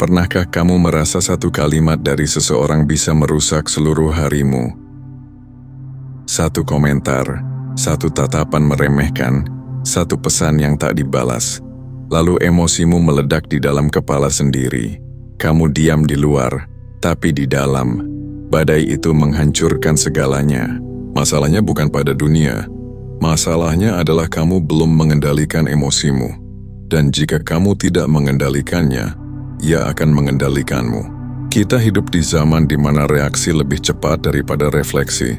Pernahkah kamu merasa satu kalimat dari seseorang bisa merusak seluruh harimu? Satu komentar, satu tatapan meremehkan, satu pesan yang tak dibalas. Lalu emosimu meledak di dalam kepala sendiri. Kamu diam di luar, tapi di dalam, badai itu menghancurkan segalanya. Masalahnya bukan pada dunia. Masalahnya adalah kamu belum mengendalikan emosimu. Dan jika kamu tidak mengendalikannya, ia akan mengendalikanmu. Kita hidup di zaman di mana reaksi lebih cepat daripada refleksi.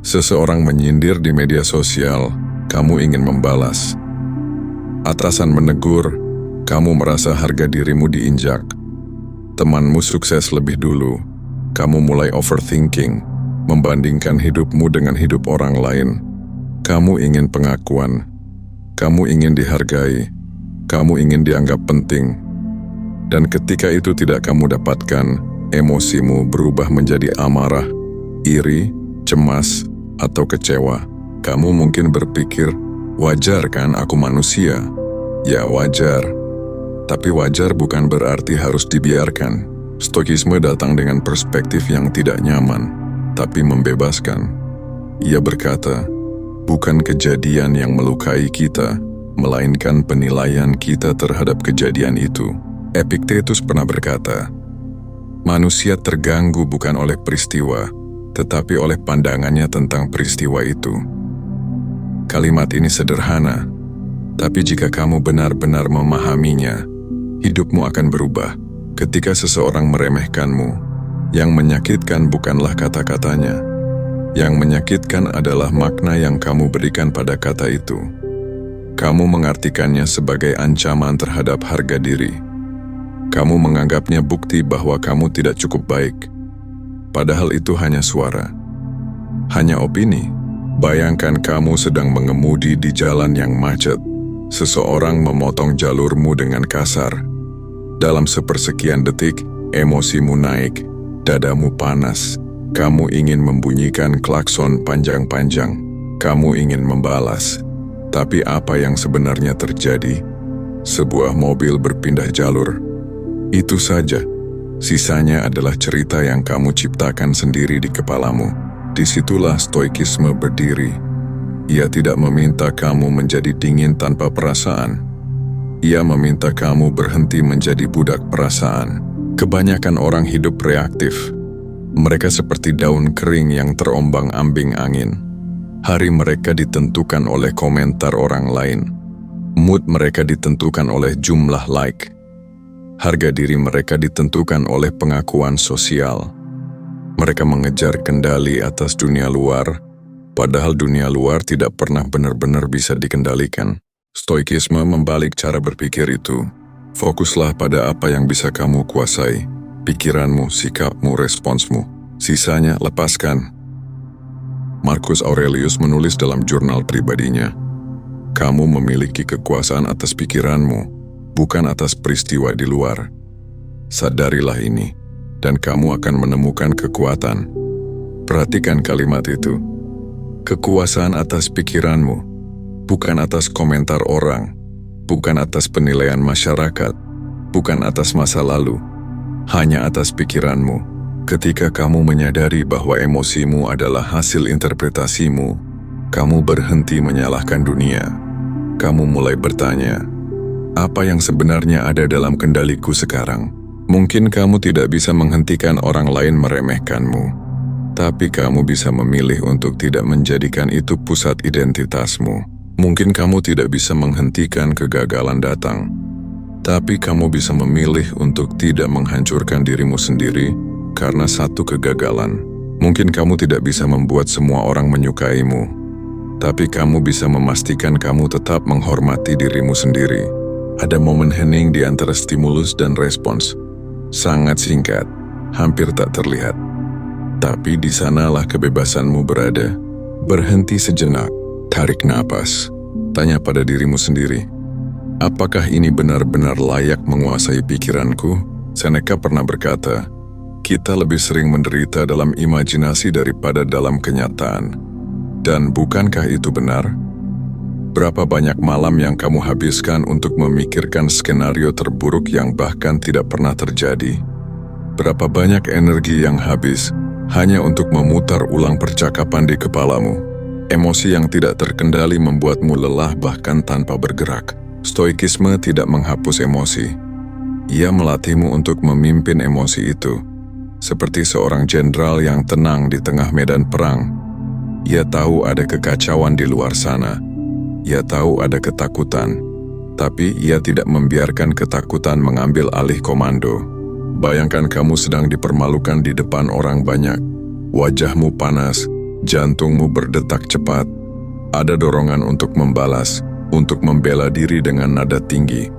Seseorang menyindir di media sosial, kamu ingin membalas. Atasan menegur, kamu merasa harga dirimu diinjak. Temanmu sukses lebih dulu, kamu mulai overthinking, membandingkan hidupmu dengan hidup orang lain. Kamu ingin pengakuan, kamu ingin dihargai, kamu ingin dianggap penting. Dan ketika itu tidak kamu dapatkan, emosimu berubah menjadi amarah, iri, cemas, atau kecewa. Kamu mungkin berpikir, wajar kan aku manusia? Ya wajar. Tapi wajar bukan berarti harus dibiarkan. Stoikisme datang dengan perspektif yang tidak nyaman, tapi membebaskan. Ia berkata, bukan kejadian yang melukai kita, melainkan penilaian kita terhadap kejadian itu. Epictetus pernah berkata, manusia terganggu bukan oleh peristiwa, tetapi oleh pandangannya tentang peristiwa itu. Kalimat ini sederhana, tapi jika kamu benar-benar memahaminya, hidupmu akan berubah. Ketika seseorang meremehkanmu, yang menyakitkan bukanlah kata-katanya. Yang menyakitkan adalah makna yang kamu berikan pada kata itu. Kamu mengartikannya sebagai ancaman terhadap harga diri. Kamu menganggapnya bukti bahwa kamu tidak cukup baik. Padahal itu hanya suara. Hanya opini. Bayangkan kamu sedang mengemudi di jalan yang macet. Seseorang memotong jalurmu dengan kasar. Dalam sepersekian detik, emosimu naik. Dadamu panas. Kamu ingin membunyikan klakson panjang-panjang. Kamu ingin membalas. Tapi apa yang sebenarnya terjadi? Sebuah mobil berpindah jalur. Itu saja. Sisanya adalah cerita yang kamu ciptakan sendiri di kepalamu. Disitulah stoikisme berdiri. Ia tidak meminta kamu menjadi dingin tanpa perasaan. Ia meminta kamu berhenti menjadi budak perasaan. Kebanyakan orang hidup reaktif. Mereka seperti daun kering yang terombang-ambing angin. Hari mereka ditentukan oleh komentar orang lain. Mood mereka ditentukan oleh jumlah like. Harga diri mereka ditentukan oleh pengakuan sosial. Mereka mengejar kendali atas dunia luar, padahal dunia luar tidak pernah benar-benar bisa dikendalikan. Stoikisme membalik cara berpikir itu. Fokuslah pada apa yang bisa kamu kuasai. Pikiranmu, sikapmu, responsmu. Sisanya lepaskan. Marcus Aurelius menulis dalam jurnal pribadinya, kamu memiliki kekuasaan atas pikiranmu, bukan atas peristiwa di luar. Sadarilah ini, dan kamu akan menemukan kekuatan. Perhatikan kalimat itu. Kekuasaan atas pikiranmu, bukan atas komentar orang, bukan atas penilaian masyarakat, bukan atas masa lalu, hanya atas pikiranmu. Ketika kamu menyadari bahwa emosimu adalah hasil interpretasimu, kamu berhenti menyalahkan dunia. Kamu mulai bertanya, apa yang sebenarnya ada dalam kendaliku sekarang? Mungkin kamu tidak bisa menghentikan orang lain meremehkanmu, tapi kamu bisa memilih untuk tidak menjadikan itu pusat identitasmu. Mungkin kamu tidak bisa menghentikan kegagalan datang, tapi kamu bisa memilih untuk tidak menghancurkan dirimu sendiri karena satu kegagalan. Mungkin kamu tidak bisa membuat semua orang menyukaimu, tapi kamu bisa memastikan kamu tetap menghormati dirimu sendiri. Ada momen hening di antara stimulus dan respons. Sangat singkat, hampir tak terlihat. Tapi di sanalah kebebasanmu berada. Berhenti sejenak, tarik napas. Tanya pada dirimu sendiri, apakah ini benar-benar layak menguasai pikiranku? Seneca pernah berkata, kita lebih sering menderita dalam imajinasi daripada dalam kenyataan. Dan bukankah itu benar? Berapa banyak malam yang kamu habiskan untuk memikirkan skenario terburuk yang bahkan tidak pernah terjadi? Berapa banyak energi yang habis hanya untuk memutar ulang percakapan di kepalamu? Emosi yang tidak terkendali membuatmu lelah bahkan tanpa bergerak. Stoikisme tidak menghapus emosi. Ia melatihmu untuk memimpin emosi itu. Seperti seorang jenderal yang tenang di tengah medan perang. Ia tahu ada kekacauan di luar sana. Ia tahu ada ketakutan. Tapi ia tidak membiarkan ketakutan mengambil alih komando. Bayangkan kamu sedang dipermalukan di depan orang banyak. Wajahmu panas, jantungmu berdetak cepat. Ada dorongan untuk membalas, untuk membela diri dengan nada tinggi.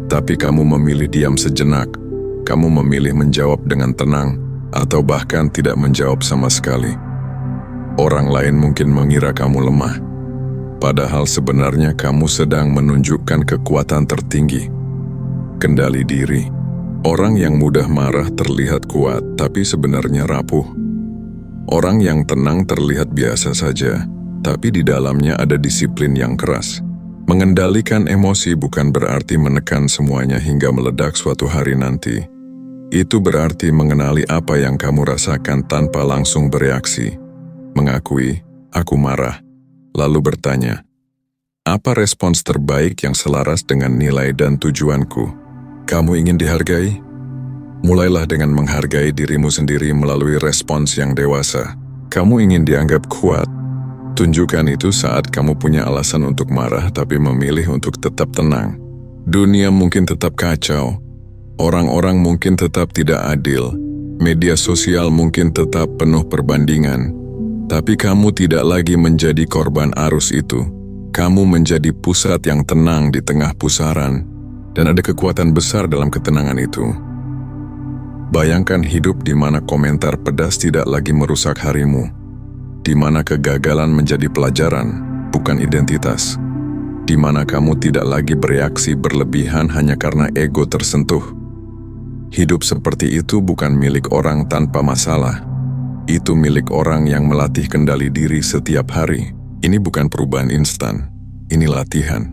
Tapi kamu memilih diam sejenak. Kamu memilih menjawab dengan tenang, atau bahkan tidak menjawab sama sekali. Orang lain mungkin mengira kamu lemah, padahal sebenarnya kamu sedang menunjukkan kekuatan tertinggi. Kendali diri. Orang yang mudah marah terlihat kuat, tapi sebenarnya rapuh. Orang yang tenang terlihat biasa saja, tapi di dalamnya ada disiplin yang keras. Mengendalikan emosi bukan berarti menekan semuanya hingga meledak suatu hari nanti. Itu berarti mengenali apa yang kamu rasakan tanpa langsung bereaksi. Mengakui, aku marah. Lalu bertanya, apa respons terbaik yang selaras dengan nilai dan tujuanku? Kamu ingin dihargai? Mulailah dengan menghargai dirimu sendiri melalui respons yang dewasa. Kamu ingin dianggap kuat? Tunjukkan itu saat kamu punya alasan untuk marah tapi memilih untuk tetap tenang. Dunia mungkin tetap kacau. Orang-orang mungkin tetap tidak adil, media sosial mungkin tetap penuh perbandingan, tapi kamu tidak lagi menjadi korban arus itu. Kamu menjadi pusat yang tenang di tengah pusaran, dan ada kekuatan besar dalam ketenangan itu. Bayangkan hidup di mana komentar pedas tidak lagi merusak harimu, di mana kegagalan menjadi pelajaran, bukan identitas, di mana kamu tidak lagi bereaksi berlebihan hanya karena ego tersentuh. Hidup seperti itu bukan milik orang tanpa masalah. Itu milik orang yang melatih kendali diri setiap hari. Ini bukan perubahan instan, ini latihan.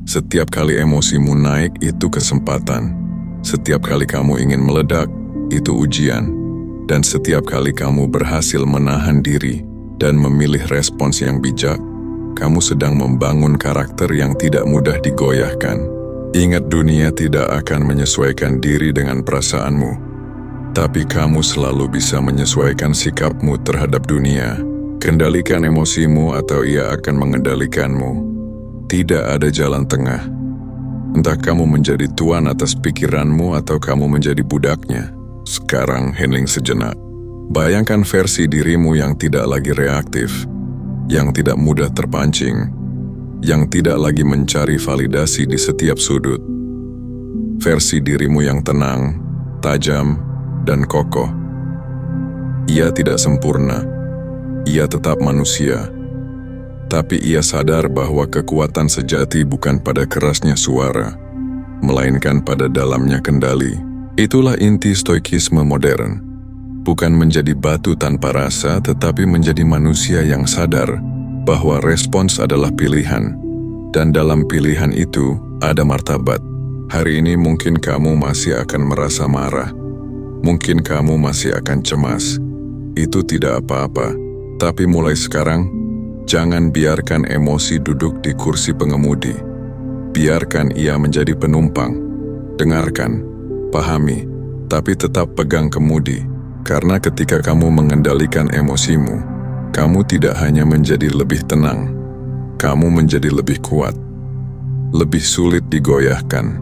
Setiap kali emosimu naik, itu kesempatan. Setiap kali kamu ingin meledak, itu ujian. Dan setiap kali kamu berhasil menahan diri dan memilih respons yang bijak, kamu sedang membangun karakter yang tidak mudah digoyahkan. Ingat, dunia tidak akan menyesuaikan diri dengan perasaanmu, tapi kamu selalu bisa menyesuaikan sikapmu terhadap dunia. Kendalikan emosimu atau ia akan mengendalikanmu. Tidak ada jalan tengah. Entah kamu menjadi tuan atas pikiranmu atau kamu menjadi budaknya. Sekarang hening sejenak. Bayangkan versi dirimu yang tidak lagi reaktif, yang tidak mudah terpancing, yang tidak lagi mencari validasi di setiap sudut. Versi dirimu yang tenang, tajam, dan kokoh. Ia tidak sempurna. Ia tetap manusia. Tapi ia sadar bahwa kekuatan sejati bukan pada kerasnya suara, melainkan pada dalamnya kendali. Itulah inti stoikisme modern. Bukan menjadi batu tanpa rasa, tetapi menjadi manusia yang sadar bahwa respons adalah pilihan, dan dalam pilihan itu ada martabat. Hari ini mungkin kamu masih akan merasa marah, mungkin kamu masih akan cemas. Itu tidak apa-apa, tapi mulai sekarang, jangan biarkan emosi duduk di kursi pengemudi. Biarkan ia menjadi penumpang. Dengarkan, pahami, tapi tetap pegang kemudi, karena ketika kamu mengendalikan emosimu, kamu tidak hanya menjadi lebih tenang, kamu menjadi lebih kuat, lebih sulit digoyahkan,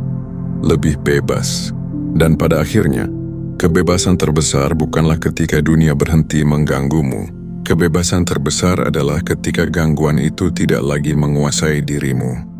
lebih bebas. Dan pada akhirnya, kebebasan terbesar bukanlah ketika dunia berhenti mengganggumu. Kebebasan terbesar adalah ketika gangguan itu tidak lagi menguasai dirimu.